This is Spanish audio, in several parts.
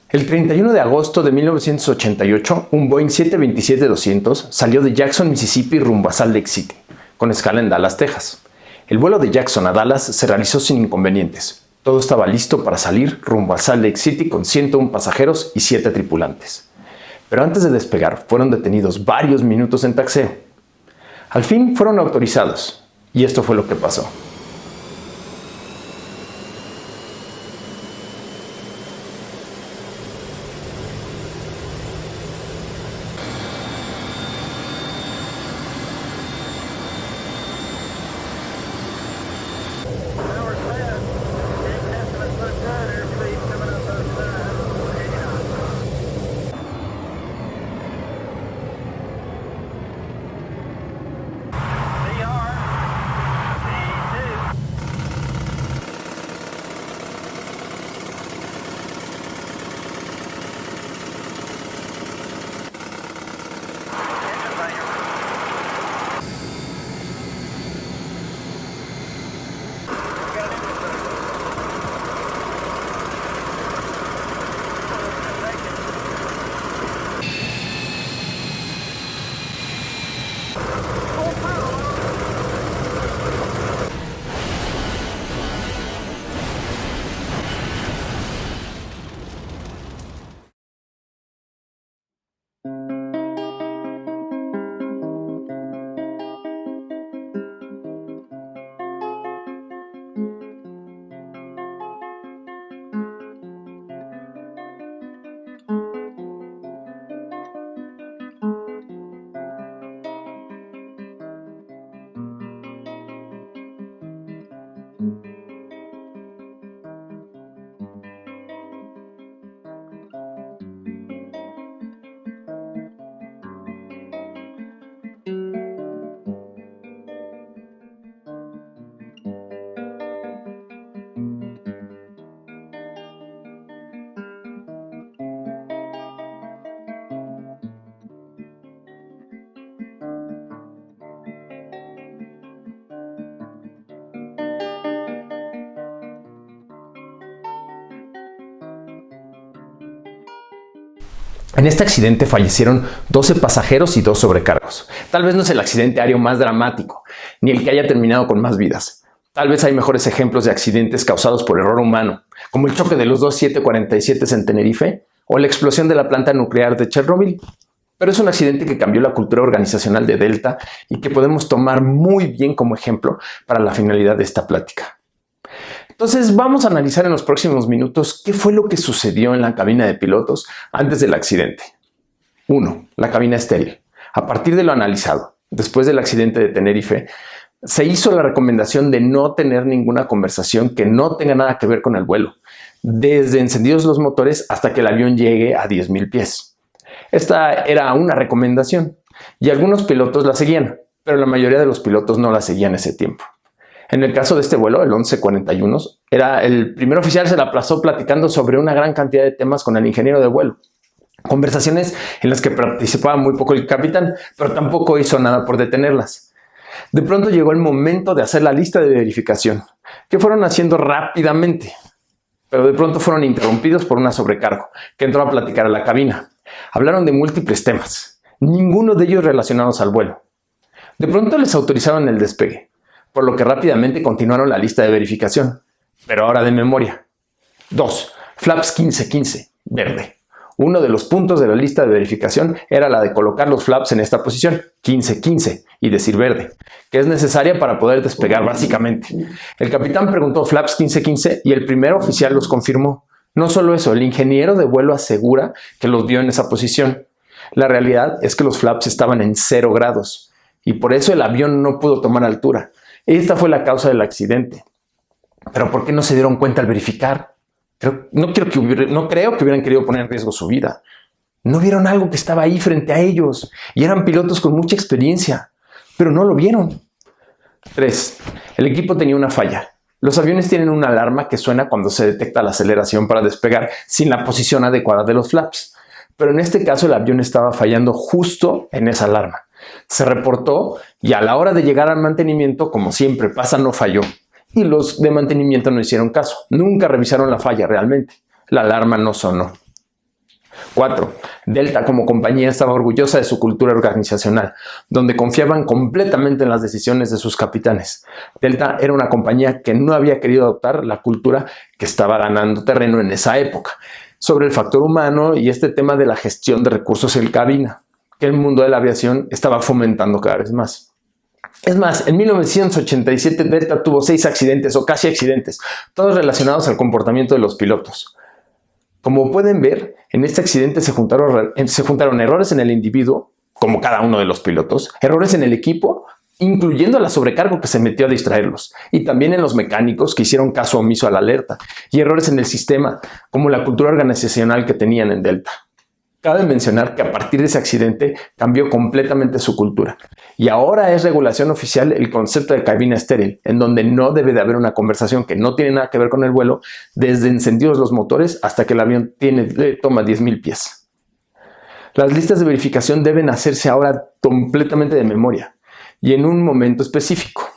El 31 de agosto de 1988, un Boeing 727-200 salió de Jackson, Mississippi rumbo a Salt Lake City, con escala en Dallas, Texas. El vuelo de Jackson a Dallas se realizó sin inconvenientes. Todo estaba listo para salir rumbo a Salt Lake City con 101 pasajeros y 7 tripulantes. Pero antes de despegar, fueron detenidos varios minutos en taxeo. Al fin fueron autorizados, y esto fue lo que pasó. En este accidente fallecieron 12 pasajeros y 2 sobrecargos. Tal vez no es el accidente aéreo más dramático, ni el que haya terminado con más vidas. Tal vez hay mejores ejemplos de accidentes causados por error humano, como el choque de los dos 747 en Tenerife o la explosión de la planta nuclear de Chernobyl. Pero es un accidente que cambió la cultura organizacional de Delta y que podemos tomar muy bien como ejemplo para la finalidad de esta plática. Entonces vamos a analizar en los próximos minutos qué fue lo que sucedió en la cabina de pilotos antes del accidente. 1. La cabina estéril. A partir de lo analizado, después del accidente de Tenerife, se hizo la recomendación de no tener ninguna conversación que no tenga nada que ver con el vuelo, desde encendidos los motores hasta que el avión llegue a 10,000 pies. Esta era una recomendación y algunos pilotos la seguían, pero la mayoría de los pilotos no la seguían ese tiempo. En el caso de este vuelo, el 1141, el primer oficial se la pasó platicando sobre una gran cantidad de temas con el ingeniero de vuelo. Conversaciones en las que participaba muy poco el capitán, pero tampoco hizo nada por detenerlas. De pronto llegó el momento de hacer la lista de verificación, que fueron haciendo rápidamente, pero de pronto fueron interrumpidos por una sobrecargo, que entró a platicar a la cabina. Hablaron de múltiples temas, ninguno de ellos relacionados al vuelo. De pronto les autorizaron el despegue, por lo que rápidamente continuaron la lista de verificación, pero ahora de memoria. 2. Flaps 1515, verde. Uno de los puntos de la lista de verificación era la de colocar los flaps en esta posición, 1515, y decir verde, que es necesaria para poder despegar básicamente. El capitán preguntó flaps 1515 y el primer oficial los confirmó. No solo eso, el ingeniero de vuelo asegura que los vio en esa posición. La realidad es que los flaps estaban en 0 grados y por eso el avión no pudo tomar altura. Esta fue la causa del accidente. ¿Pero por qué no se dieron cuenta al verificar? No creo que hubieran querido poner en riesgo su vida. No vieron algo que estaba ahí frente a ellos y eran pilotos con mucha experiencia, pero no lo vieron. 3. El equipo tenía una falla. Los aviones tienen una alarma que suena cuando se detecta la aceleración para despegar sin la posición adecuada de los flaps. Pero en este caso el avión estaba fallando justo en esa alarma. Se reportó y a la hora de llegar al mantenimiento, como siempre pasa, no falló. Y los de mantenimiento no hicieron caso. Nunca revisaron la falla realmente. La alarma no sonó. 4. Delta como compañía estaba orgullosa de su cultura organizacional, donde confiaban completamente en las decisiones de sus capitanes. Delta era una compañía que no había querido adoptar la cultura que estaba ganando terreno en esa época, sobre el factor humano y este tema de la gestión de recursos en cabina, que el mundo de la aviación estaba fomentando cada vez más. Es más, en 1987 Delta tuvo 6 accidentes o casi accidentes, todos relacionados al comportamiento de los pilotos. Como pueden ver, en este accidente se juntaron errores en el individuo, como cada uno de los pilotos, errores en el equipo, incluyendo la sobrecargo que se metió a distraerlos, y también en los mecánicos que hicieron caso omiso a la alerta, y errores en el sistema, como la cultura organizacional que tenían en Delta. Cabe mencionar que a partir de ese accidente cambió completamente su cultura, y ahora es regulación oficial el concepto de cabina estéril, en donde no debe de haber una conversación que no tiene nada que ver con el vuelo, desde encendidos los motores hasta que el avión toma 10,000 pies. Las listas de verificación deben hacerse ahora completamente de memoria, y en un momento específico.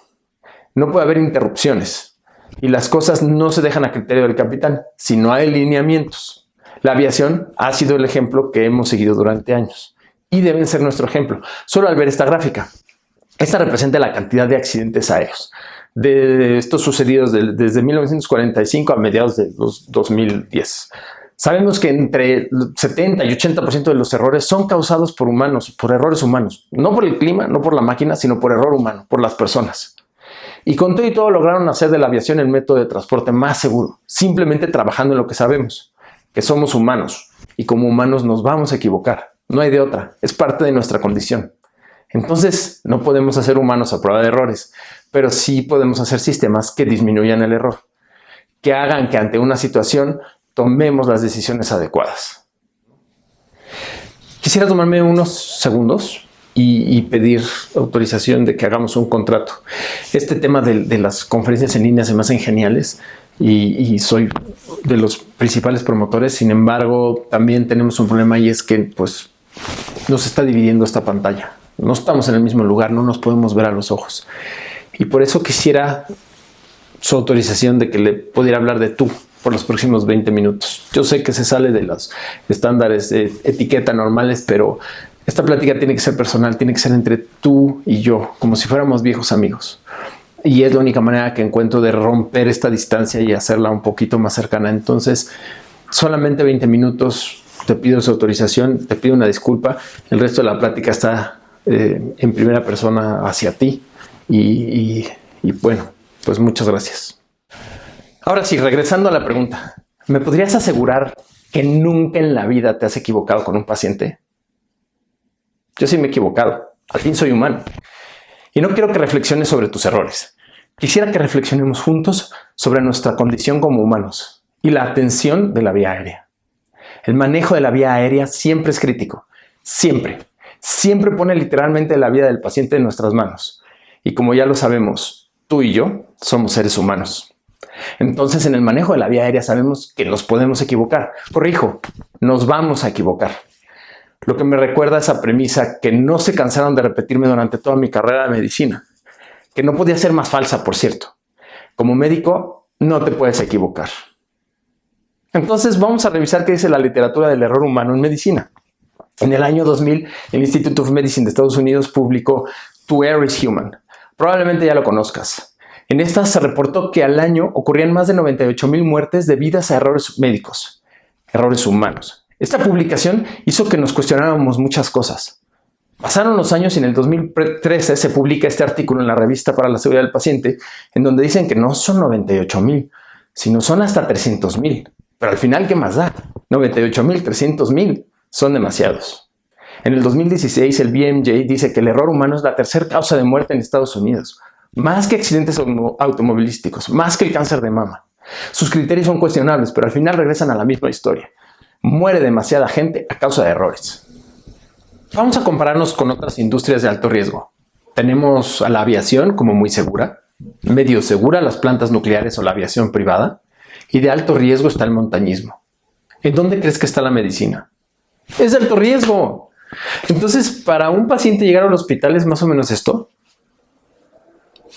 No puede haber interrupciones, y las cosas no se dejan a criterio del capitán, sino hay lineamientos. La aviación ha sido el ejemplo que hemos seguido durante años y deben ser nuestro ejemplo. Solo al ver esta gráfica, esta representa la cantidad de accidentes aéreos de estos sucedidos desde 1945 a mediados de los 2010. Sabemos que entre 70 y 80% de los errores son causados por humanos, por errores humanos. No por el clima, no por la máquina, sino por error humano, por las personas. Y con todo y todo lograron hacer de la aviación el método de transporte más seguro, simplemente trabajando en lo que sabemos, que somos humanos, y como humanos nos vamos a equivocar. No hay de otra, es parte de nuestra condición. Entonces, no podemos hacer humanos a prueba de errores, pero sí podemos hacer sistemas que disminuyan el error, que hagan que ante una situación tomemos las decisiones adecuadas. Quisiera tomarme unos segundos y pedir autorización de que hagamos un contrato. Este tema de las conferencias en línea se me hacen geniales y soy de los principales promotores. Sin embargo, también tenemos un problema y es que pues, nos está dividiendo esta pantalla. No estamos en el mismo lugar, no nos podemos ver a los ojos. Y por eso quisiera su autorización de que le pudiera hablar de tú por los próximos 20 minutos. Yo sé que se sale de los estándares de etiqueta normales, pero esta plática tiene que ser personal, tiene que ser entre tú y yo, como si fuéramos viejos amigos. Y es la única manera que encuentro de romper esta distancia y hacerla un poquito más cercana. Entonces, solamente 20 minutos, te pido su autorización, te pido una disculpa. El resto de la plática está en primera persona hacia ti. Y bueno, pues muchas gracias. Ahora sí, regresando a la pregunta, ¿me podrías asegurar que nunca en la vida te has equivocado con un paciente? Yo sí me he equivocado. Al fin soy humano. Y no quiero que reflexiones sobre tus errores. Quisiera que reflexionemos juntos sobre nuestra condición como humanos y la atención de la vía aérea. El manejo de la vía aérea siempre es crítico. Siempre. Siempre pone literalmente la vida del paciente en nuestras manos. Y como ya lo sabemos, tú y yo somos seres humanos. Entonces, en el manejo de la vía aérea sabemos que nos podemos equivocar. Corrijo, nos vamos a equivocar. Lo que me recuerda a esa premisa que no se cansaron de repetirme durante toda mi carrera de medicina, que no podía ser más falsa, por cierto. Como médico, no te puedes equivocar. Entonces, vamos a revisar qué dice la literatura del error humano en medicina. En el año 2000, el Institute of Medicine de Estados Unidos publicó To Err is Human. Probablemente ya lo conozcas. En esta se reportó que al año ocurrían más de 98,000 muertes debidas a errores médicos, errores humanos. Esta publicación hizo que nos cuestionáramos muchas cosas. Pasaron los años y en el 2013 se publica este artículo en la Revista para la Seguridad del Paciente, en donde dicen que no son 98,000, sino son hasta 300,000. Pero al final, ¿qué más da? 98,000, 300,000 son demasiados. En el 2016, el BMJ dice que el error humano es la tercera causa de muerte en Estados Unidos, más que accidentes automovilísticos, más que el cáncer de mama. Sus criterios son cuestionables, pero al final regresan a la misma historia. Muere demasiada gente a causa de errores. Vamos a compararnos con otras industrias de alto riesgo. Tenemos a la aviación como muy segura, medio segura las plantas nucleares o la aviación privada, y de alto riesgo está el montañismo. ¿En dónde crees que está la medicina? Es de alto riesgo. Entonces, para un paciente llegar al hospital es más o menos esto.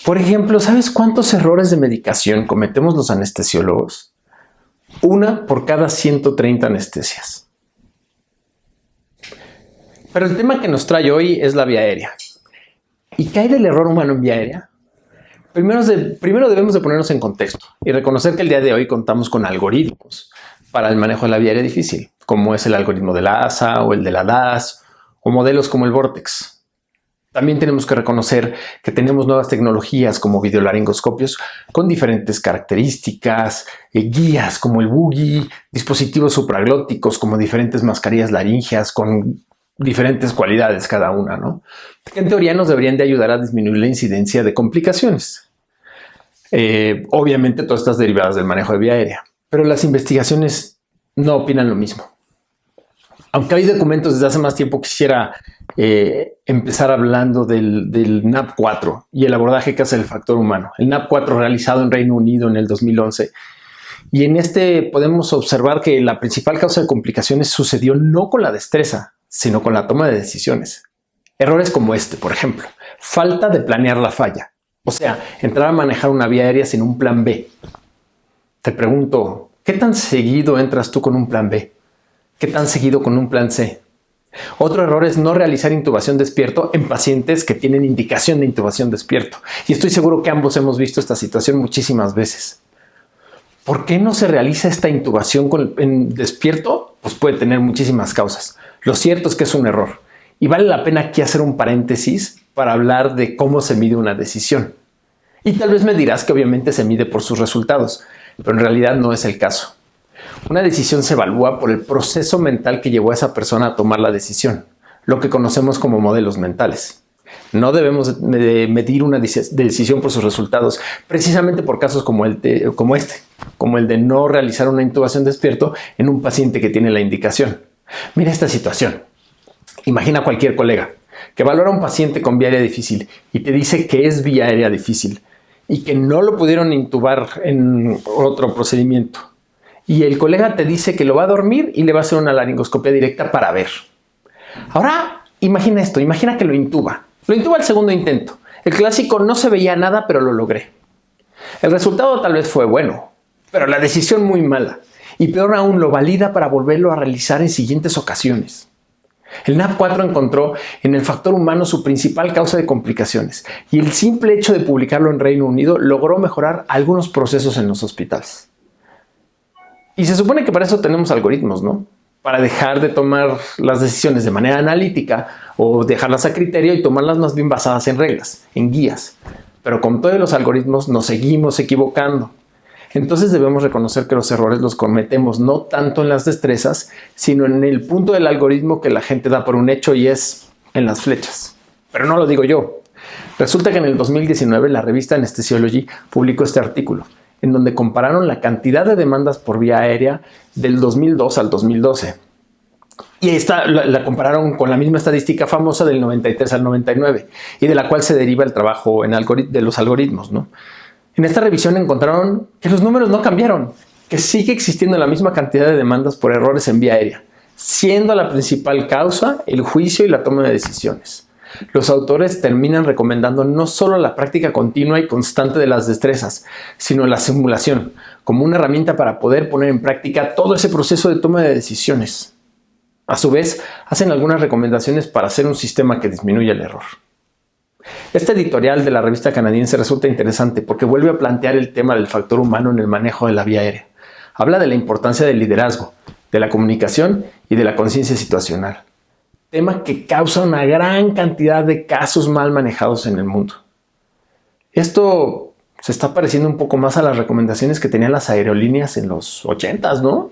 Por ejemplo, ¿sabes cuántos errores de medicación cometemos los anestesiólogos? 1 por cada 130 anestesias. Pero el tema que nos trae hoy es la vía aérea. ¿Y qué hay del error humano en vía aérea? Primero debemos de ponernos en contexto y reconocer que el día de hoy contamos con algoritmos para el manejo de la vía aérea difícil, como es el algoritmo de la ASA o el de la DAS o modelos como el Vortex. También tenemos que reconocer que tenemos nuevas tecnologías como videolaringoscopios con diferentes características, guías como el Boogie, dispositivos supraglóticos como diferentes mascarillas laríngeas con diferentes cualidades cada una, ¿no? Que en teoría nos deberían de ayudar a disminuir la incidencia de complicaciones. Obviamente todas estas derivadas del manejo de vía aérea, pero las investigaciones no opinan lo mismo. Aunque hay documentos desde hace más tiempo, quisiera empezar hablando del NAP4 y el abordaje que hace el factor humano. El NAP4 realizado en Reino Unido en el 2011. Y en este podemos observar que la principal causa de complicaciones sucedió no con la destreza, sino con la toma de decisiones. Errores como este, por ejemplo, falta de planear la falla. O sea, entrar a manejar una vía aérea sin un plan B. Te pregunto, ¿qué tan seguido entras tú con un plan B? ¿Qué tan seguido con un plan C? Otro error es no realizar intubación despierto en pacientes que tienen indicación de intubación despierto. Y estoy seguro que ambos hemos visto esta situación muchísimas veces. ¿Por qué no se realiza esta intubación en despierto? Pues puede tener muchísimas causas. Lo cierto es que es un error. Y vale la pena aquí hacer un paréntesis para hablar de cómo se mide una decisión. Y tal vez me dirás que obviamente se mide por sus resultados, pero en realidad no es el caso. Una decisión se evalúa por el proceso mental que llevó a esa persona a tomar la decisión, lo que conocemos como modelos mentales. No debemos medir una decisión por sus resultados, precisamente por casos como el de no realizar una intubación despierto en un paciente que tiene la indicación. Mira esta situación. Imagina a cualquier colega que valora a un paciente con vía aérea difícil y te dice que es vía aérea difícil y que no lo pudieron intubar en otro procedimiento. Y el colega te dice que lo va a dormir y le va a hacer una laringoscopia directa para ver. Ahora, imagina esto, imagina que lo intuba. Lo intuba al segundo intento. El clásico no se veía nada, pero lo logré. El resultado tal vez fue bueno, pero la decisión muy mala. Y peor aún, lo valida para volverlo a realizar en siguientes ocasiones. El NAP4 encontró en el factor humano su principal causa de complicaciones y el simple hecho de publicarlo en Reino Unido logró mejorar algunos procesos en los hospitales. Y se supone que para eso tenemos algoritmos, ¿no? Para dejar de tomar las decisiones de manera analítica o dejarlas a criterio y tomarlas más bien basadas en reglas, en guías. Pero con todos los algoritmos nos seguimos equivocando. Entonces debemos reconocer que los errores los cometemos no tanto en las destrezas, sino en el punto del algoritmo que la gente da por un hecho y es en las flechas. Pero no lo digo yo. Resulta que en el 2019 la revista Anesthesiology publicó este artículo, en donde compararon la cantidad de demandas por vía aérea del 2002 al 2012. Y esta la compararon con la misma estadística famosa del 93 al 99, y de la cual se deriva el trabajo de los algoritmos, ¿no? En esta revisión encontraron que los números no cambiaron, que sigue existiendo la misma cantidad de demandas por errores en vía aérea, siendo la principal causa el juicio y la toma de decisiones. Los autores terminan recomendando no solo la práctica continua y constante de las destrezas, sino la simulación, como una herramienta para poder poner en práctica todo ese proceso de toma de decisiones. A su vez, hacen algunas recomendaciones para hacer un sistema que disminuya el error. Este editorial de la revista canadiense resulta interesante porque vuelve a plantear el tema del factor humano en el manejo de la vía aérea. Habla de la importancia del liderazgo, de la comunicación y de la conciencia situacional. Tema que causa una gran cantidad de casos mal manejados en el mundo. Esto se está pareciendo un poco más a las recomendaciones que tenían las aerolíneas en los 80s, ¿no?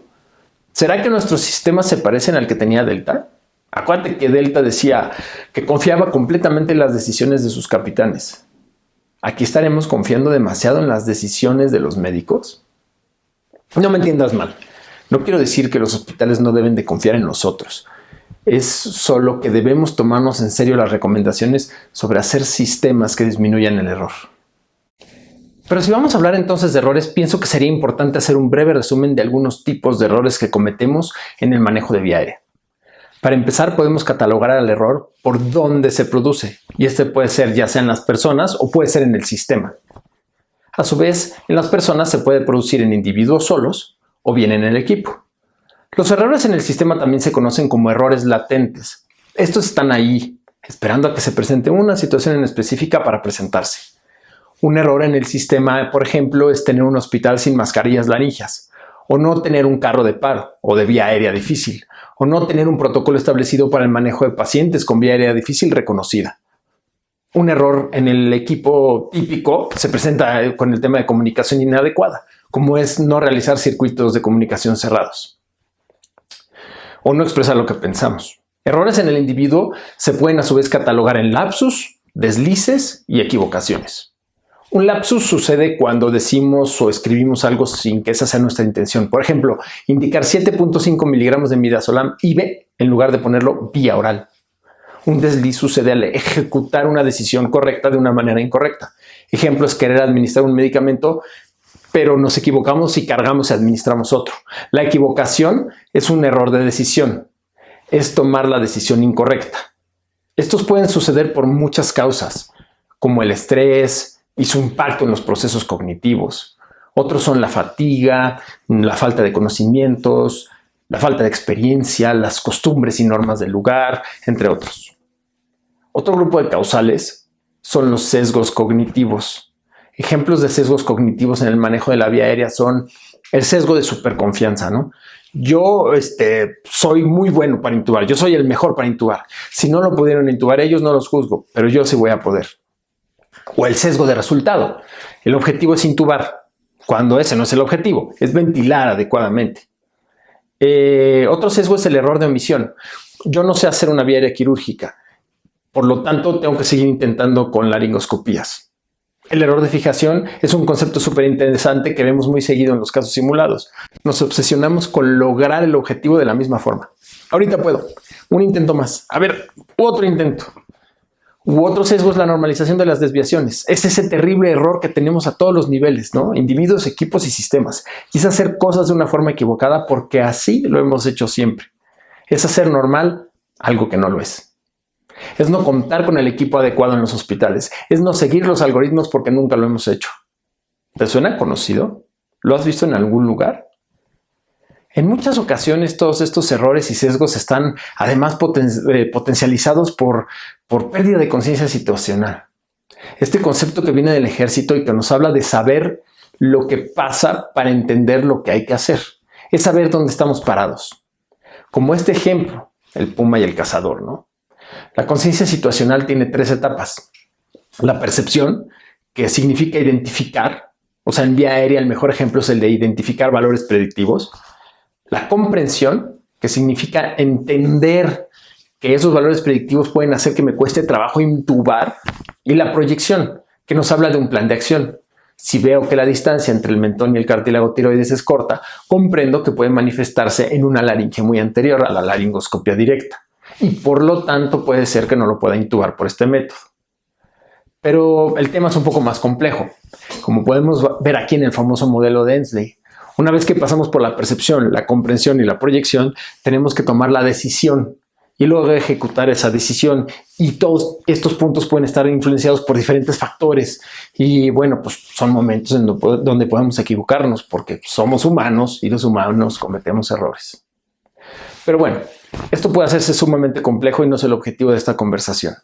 ¿Será que nuestros sistemas se parecen al que tenía Delta? Acuérdate que Delta decía que confiaba completamente en las decisiones de sus capitanes. ¿Aquí estaremos confiando demasiado en las decisiones de los médicos? No me entiendas mal. No quiero decir que los hospitales no deben de confiar en nosotros. Es solo que debemos tomarnos en serio las recomendaciones sobre hacer sistemas que disminuyan el error. Pero si vamos a hablar entonces de errores, pienso que sería importante hacer un breve resumen de algunos tipos de errores que cometemos en el manejo de vía aérea. Para empezar, podemos catalogar al error por dónde se produce, y este puede ser ya sea en las personas o puede ser en el sistema. A su vez, en las personas se puede producir en individuos solos o bien en el equipo. Los errores en el sistema también se conocen como errores latentes, Estos están ahí, esperando a que se presente una situación en específica para presentarse. Un error en el sistema, por ejemplo, es tener un hospital sin mascarillas laringeas, o no tener un carro de paro o de vía aérea difícil, o no tener un protocolo establecido para el manejo de pacientes con vía aérea difícil reconocida. Un error en el equipo típico se presenta con el tema de comunicación inadecuada, como es no realizar circuitos de comunicación cerrados, o no expresar lo que pensamos. Errores en el individuo se pueden a su vez catalogar en lapsus, deslices y equivocaciones. Un lapsus sucede cuando decimos o escribimos algo sin que esa sea nuestra intención. Por ejemplo, indicar 7.5 miligramos de midazolam IV en lugar de ponerlo vía oral. Un desliz sucede al ejecutar una decisión correcta de una manera incorrecta. Ejemplo es querer administrar un medicamento, pero nos equivocamos y cargamos y administramos otro. La equivocación es un error de decisión. Es tomar la decisión incorrecta. Estos pueden suceder por muchas causas, como el estrés y su impacto en los procesos cognitivos. Otros son la fatiga, la falta de conocimientos, la falta de experiencia, las costumbres y normas del lugar, entre otros. Otro grupo de causales son los sesgos cognitivos. Ejemplos de sesgos cognitivos en el manejo de la vía aérea son el sesgo de superconfianza, ¿no? Yo soy muy bueno para intubar, yo soy el mejor para intubar. Si no lo pudieron intubar ellos, no los juzgo, pero yo sí voy a poder. O el sesgo de resultado. El objetivo es intubar, cuando ese no es el objetivo, es ventilar adecuadamente. Otro sesgo es el error de omisión. Yo no sé hacer una vía aérea quirúrgica, por lo tanto tengo que seguir intentando con laringoscopías. El error de fijación es un concepto súper interesante que vemos muy seguido en los casos simulados. Nos obsesionamos con lograr el objetivo de la misma forma. Ahorita puedo. Un intento más. A ver, otro intento. U otro sesgo es la normalización de las desviaciones. Es ese terrible error que tenemos a todos los niveles, ¿no? Individuos, equipos y sistemas. Y es hacer cosas de una forma equivocada porque así lo hemos hecho siempre. Es hacer normal algo que no lo es. Es no contar con el equipo adecuado en los hospitales. Es no seguir los algoritmos porque nunca lo hemos hecho. ¿Te suena conocido? ¿Lo has visto en algún lugar? En muchas ocasiones todos estos errores y sesgos están además potencializados por pérdida de conciencia situacional. Este concepto que viene del ejército y que nos habla de saber lo que pasa para entender lo que hay que hacer. Es saber dónde estamos parados. Como este ejemplo, el puma y el cazador, ¿no? La conciencia situacional tiene 3 etapas. La percepción, que significa identificar, o sea, en vía aérea el mejor ejemplo es el de identificar valores predictivos. La comprensión, que significa entender que esos valores predictivos pueden hacer que me cueste trabajo intubar. Y la proyección, que nos habla de un plan de acción. Si veo que la distancia entre el mentón y el cartílago tiroides es corta, comprendo que puede manifestarse en una laringe muy anterior a la laringoscopia directa. Y por lo tanto puede ser que no lo pueda intubar por este método. Pero el tema es un poco más complejo, como podemos ver aquí en el famoso modelo de Hensley. Una vez que pasamos por la percepción, la comprensión y la proyección, tenemos que tomar la decisión y luego ejecutar esa decisión. Y todos estos puntos pueden estar influenciados por diferentes factores. Y bueno, pues son momentos en donde podemos equivocarnos porque somos humanos y los humanos cometemos errores. Pero bueno, esto puede hacerse sumamente complejo y no es el objetivo de esta conversación.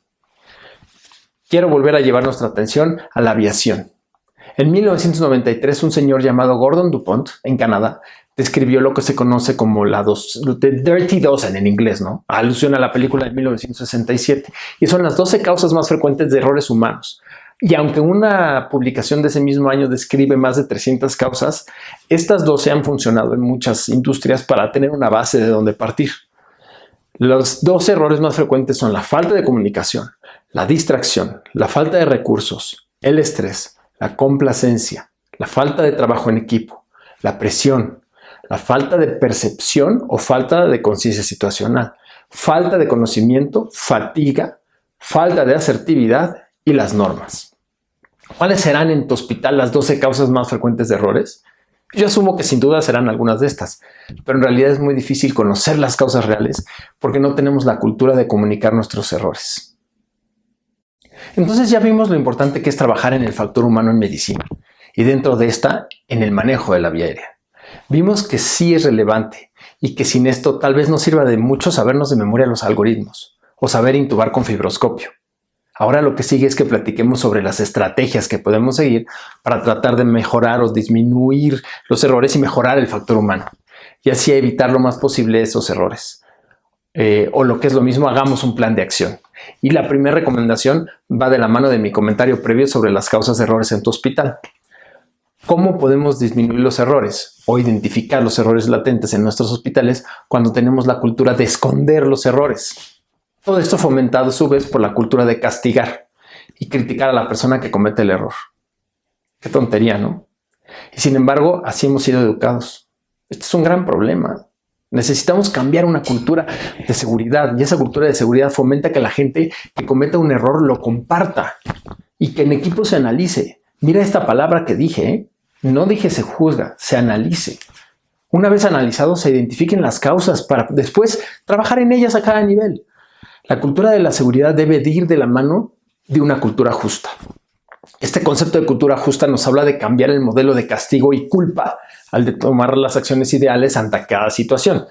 Quiero volver a llevar nuestra atención a la aviación. En 1993, un señor llamado Gordon DuPont, en Canadá, describió lo que se conoce como The Dirty Dozen en inglés, ¿no? Alusión a la película de 1967. Y son las 12 causas más frecuentes de errores humanos. Y aunque una publicación de ese mismo año describe más de 300 causas, estas 12 han funcionado en muchas industrias para tener una base de donde partir. Los 12 errores más frecuentes son la falta de comunicación, la distracción, la falta de recursos, el estrés, la complacencia, la falta de trabajo en equipo, la presión, la falta de percepción o falta de conciencia situacional, falta de conocimiento, fatiga, falta de asertividad y las normas. ¿Cuáles serán en tu hospital las 12 causas más frecuentes de errores? Yo asumo que sin duda serán algunas de estas, pero en realidad es muy difícil conocer las causas reales porque no tenemos la cultura de comunicar nuestros errores. Entonces ya vimos lo importante que es trabajar en el factor humano en medicina y dentro de esta en el manejo de la vía aérea. Vimos que sí es relevante y que sin esto tal vez no sirva de mucho sabernos de memoria los algoritmos o saber intubar con fibroscopio. Ahora lo que sigue es que platiquemos sobre las estrategias que podemos seguir para tratar de mejorar o disminuir los errores y mejorar el factor humano, y así evitar lo más posible esos errores. O lo que es lo mismo, hagamos un plan de acción. Y la primera recomendación va de la mano de mi comentario previo sobre las causas de errores en tu hospital. ¿Cómo podemos disminuir los errores o identificar los errores latentes en nuestros hospitales cuando tenemos la cultura de esconder los errores? Todo esto fomentado a su vez por la cultura de castigar y criticar a la persona que comete el error. Qué tontería, ¿no? Y sin embargo, así hemos sido educados. Este es un gran problema. Necesitamos cambiar una cultura de seguridad, y esa cultura de seguridad fomenta que la gente que cometa un error lo comparta y que en equipo se analice. Mira esta palabra que dije, ¿eh? No dije se juzga, se analice. Una vez analizado, se identifiquen las causas para después trabajar en ellas a cada nivel. La cultura de la seguridad debe de ir de la mano de una cultura justa. Este concepto de cultura justa nos habla de cambiar el modelo de castigo y culpa al de tomar las acciones ideales ante cada situación.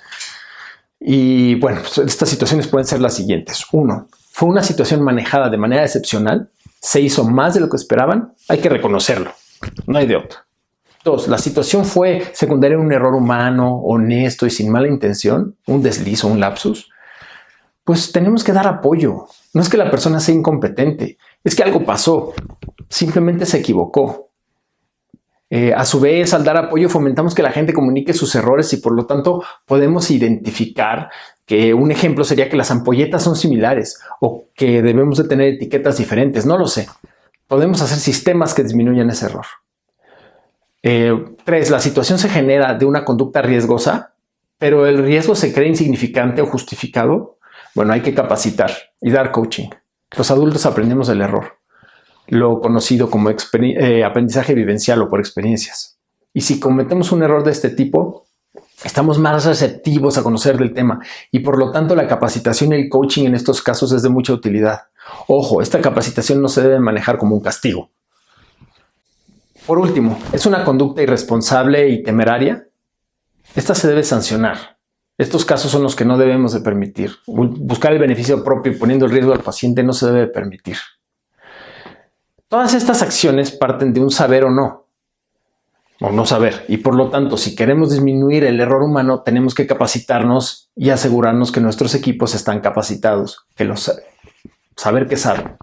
Y bueno, pues estas situaciones pueden ser las siguientes. 1. Fue una situación manejada de manera excepcional, se hizo más de lo que esperaban, hay que reconocerlo, no hay de otra. 2. La situación fue secundaria a un error humano, honesto y sin mala intención, un desliz o un lapsus. Pues tenemos que dar apoyo. No es que la persona sea incompetente, es que algo pasó, simplemente se equivocó. A su vez, al dar apoyo fomentamos que la gente comunique sus errores y por lo tanto podemos identificar que un ejemplo sería que las ampolletas son similares o que debemos de tener etiquetas diferentes, no lo sé. Podemos hacer sistemas que disminuyan ese error. 3. La situación se genera de una conducta riesgosa, pero el riesgo se cree insignificante o justificado. Bueno, hay que capacitar y dar coaching. Los adultos aprendemos del error, lo conocido como aprendizaje vivencial o por experiencias. Y si cometemos un error de este tipo, estamos más receptivos a conocer del tema y por lo tanto la capacitación y el coaching en estos casos es de mucha utilidad. Ojo, esta capacitación no se debe manejar como un castigo. Por último, ¿es una conducta irresponsable y temeraria? Esta se debe sancionar. Estos casos son los que no debemos de permitir. Buscar el beneficio propio y poniendo el riesgo al paciente no se debe permitir. Todas estas acciones parten de un saber o no saber. Y por lo tanto, si queremos disminuir el error humano, tenemos que capacitarnos y asegurarnos que nuestros equipos están capacitados, saber que saben.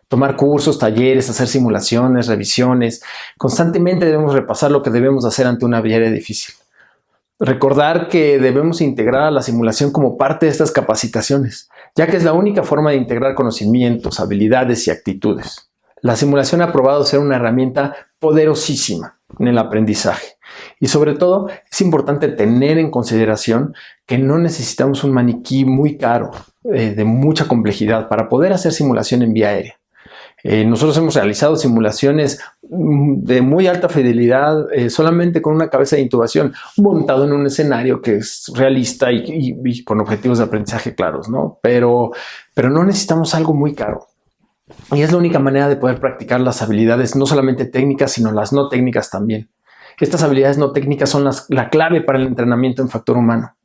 Tomar cursos, talleres, hacer simulaciones, revisiones. Constantemente debemos repasar lo que debemos hacer ante una área difícil. Recordar que debemos integrar a la simulación como parte de estas capacitaciones, ya que es la única forma de integrar conocimientos, habilidades y actitudes. La simulación ha probado ser una herramienta poderosísima en el aprendizaje. Y sobre todo, es importante tener en consideración que no necesitamos un maniquí muy caro, de mucha complejidad, para poder hacer simulación en vía aérea. Nosotros hemos realizado simulaciones de muy alta fidelidad solamente con una cabeza de intubación montado en un escenario que es realista y con objetivos de aprendizaje claros, ¿no? Pero no necesitamos algo muy caro. Y es la única manera de poder practicar las habilidades no solamente técnicas, sino las no técnicas también. Estas habilidades no técnicas son la clave para el entrenamiento en factor humano.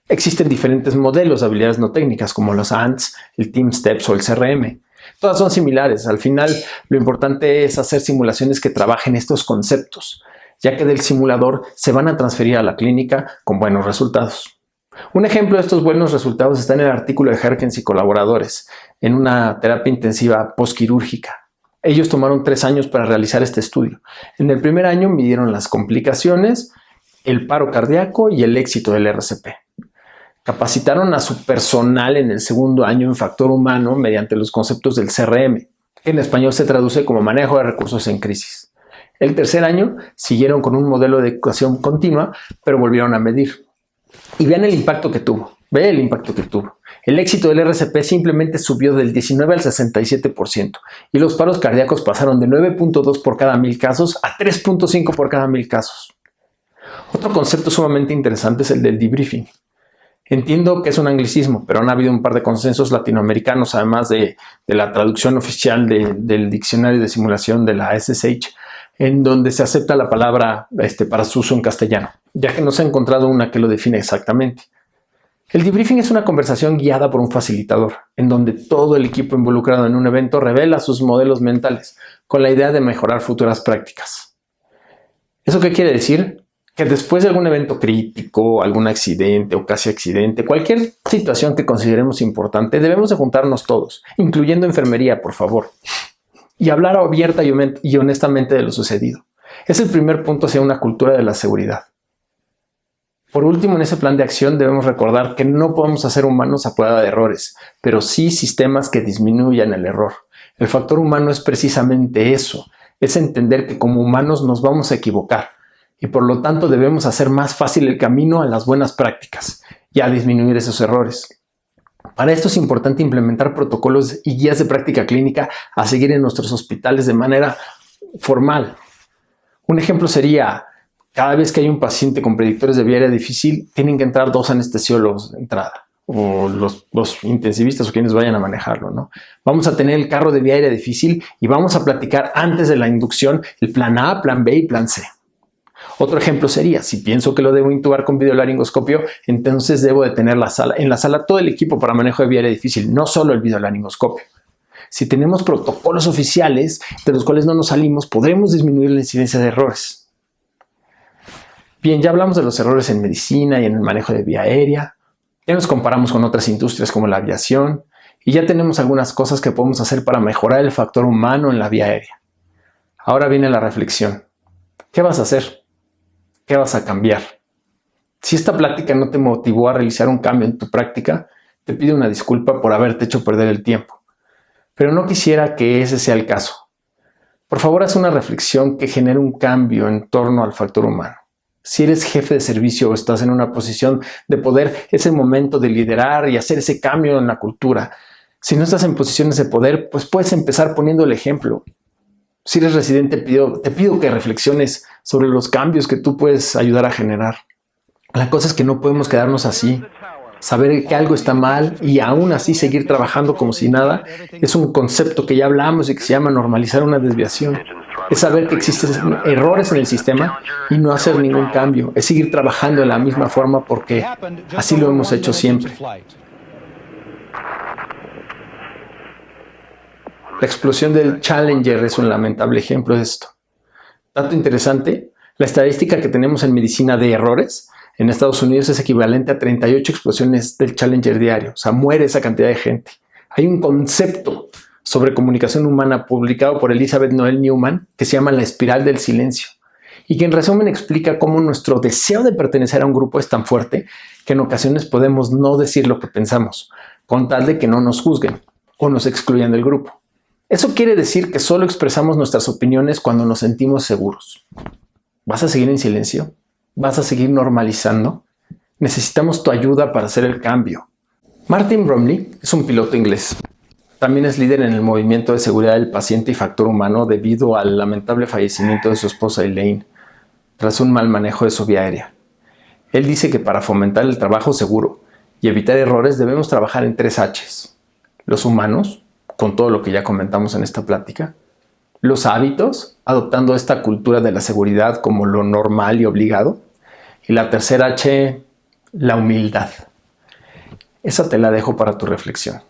Existen diferentes modelos de habilidades no técnicas como los ANTS, el Team Steps o el CRM. Todas son similares. Al final, lo importante es hacer simulaciones que trabajen estos conceptos, ya que del simulador se van a transferir a la clínica con buenos resultados. Un ejemplo de estos buenos resultados está en el artículo de Herkens y colaboradores, en una terapia intensiva postquirúrgica. Ellos tomaron 3 años para realizar este estudio. En el primer año midieron las complicaciones, el paro cardíaco y el éxito del RCP. Capacitaron a su personal en el segundo año en factor humano mediante los conceptos del CRM, que en español se traduce como manejo de recursos en crisis. El tercer año siguieron con un modelo de educación continua, pero volvieron a medir. Y vean el impacto que tuvo. Ve el impacto que tuvo. El éxito del RCP simplemente subió del 19 al 67% y los paros cardíacos pasaron de 9.2 por cada 1000 casos a 3.5 por cada 1000 casos. Otro concepto sumamente interesante es el del debriefing. Entiendo que es un anglicismo, pero han habido un par de consensos latinoamericanos, además de la traducción oficial del diccionario de simulación de la SSH, en donde se acepta la palabra para su uso en castellano, ya que no se ha encontrado una que lo define exactamente. El debriefing es una conversación guiada por un facilitador, en donde todo el equipo involucrado en un evento revela sus modelos mentales, con la idea de mejorar futuras prácticas. ¿Eso qué quiere decir? Que después de algún evento crítico, algún accidente o casi accidente, cualquier situación que consideremos importante, debemos de juntarnos todos, incluyendo enfermería, por favor, y hablar abierta y honestamente de lo sucedido. Es el primer punto hacia una cultura de la seguridad. Por último, en ese plan de acción debemos recordar que no podemos hacer humanos a prueba de errores, pero sí sistemas que disminuyan el error. El factor humano es precisamente eso, es entender que como humanos nos vamos a equivocar y por lo tanto debemos hacer más fácil el camino a las buenas prácticas y a disminuir esos errores. Para esto es importante implementar protocolos y guías de práctica clínica a seguir en nuestros hospitales de manera formal. Un ejemplo sería: cada vez que hay un paciente con predictores de vía aérea difícil, tienen que entrar 2 anestesiólogos de entrada, o los intensivistas o quienes vayan a manejarlo, ¿no? Vamos a tener el carro de vía aérea difícil y vamos a platicar antes de la inducción el plan A, plan B y plan C. Otro ejemplo sería: si pienso que lo debo intubar con videolaringoscopio, entonces debo de tener en la sala todo el equipo para manejo de vía aérea difícil, no solo el videolaringoscopio. Si tenemos protocolos oficiales de los cuales no nos salimos, podremos disminuir la incidencia de errores. Bien, ya hablamos de los errores en medicina y en el manejo de vía aérea. Ya nos comparamos con otras industrias como la aviación y ya tenemos algunas cosas que podemos hacer para mejorar el factor humano en la vía aérea. Ahora viene la reflexión. ¿Qué vas a hacer? ¿Qué vas a cambiar? Si esta plática no te motivó a realizar un cambio en tu práctica, te pido una disculpa por haberte hecho perder el tiempo. Pero no quisiera que ese sea el caso. Por favor, haz una reflexión que genere un cambio en torno al factor humano. Si eres jefe de servicio o estás en una posición de poder, es el momento de liderar y hacer ese cambio en la cultura. Si no estás en posiciones de poder, pues puedes empezar poniendo el ejemplo. Si eres residente, te pido que reflexiones sobre los cambios que tú puedes ayudar a generar. La cosa es que no podemos quedarnos así. Saber que algo está mal y aún así seguir trabajando como si nada es un concepto que ya hablamos y que se llama normalizar una desviación. Es saber que existen errores en el sistema y no hacer ningún cambio. Es seguir trabajando de la misma forma porque así lo hemos hecho siempre. La explosión del Challenger es un lamentable ejemplo de esto. Dato interesante: la estadística que tenemos en medicina de errores en Estados Unidos es equivalente a 38 explosiones del Challenger diario. O sea, muere esa cantidad de gente. Hay un concepto sobre comunicación humana publicado por Elizabeth Noel Newman que se llama la espiral del silencio y que en resumen explica cómo nuestro deseo de pertenecer a un grupo es tan fuerte que en ocasiones podemos no decir lo que pensamos con tal de que no nos juzguen o nos excluyan del grupo. Eso quiere decir que solo expresamos nuestras opiniones cuando nos sentimos seguros. ¿Vas a seguir en silencio? ¿Vas a seguir normalizando? Necesitamos tu ayuda para hacer el cambio. Martin Bromley es un piloto inglés. También es líder en el movimiento de seguridad del paciente y factor humano debido al lamentable fallecimiento de su esposa Elaine tras un mal manejo de su vía aérea. Él dice que para fomentar el trabajo seguro y evitar errores debemos trabajar en 3 H's. Los humanos, con todo lo que ya comentamos en esta plática. Los hábitos, adoptando esta cultura de la seguridad como lo normal y obligado. Y la tercera H, la humildad. Esa te la dejo para tu reflexión.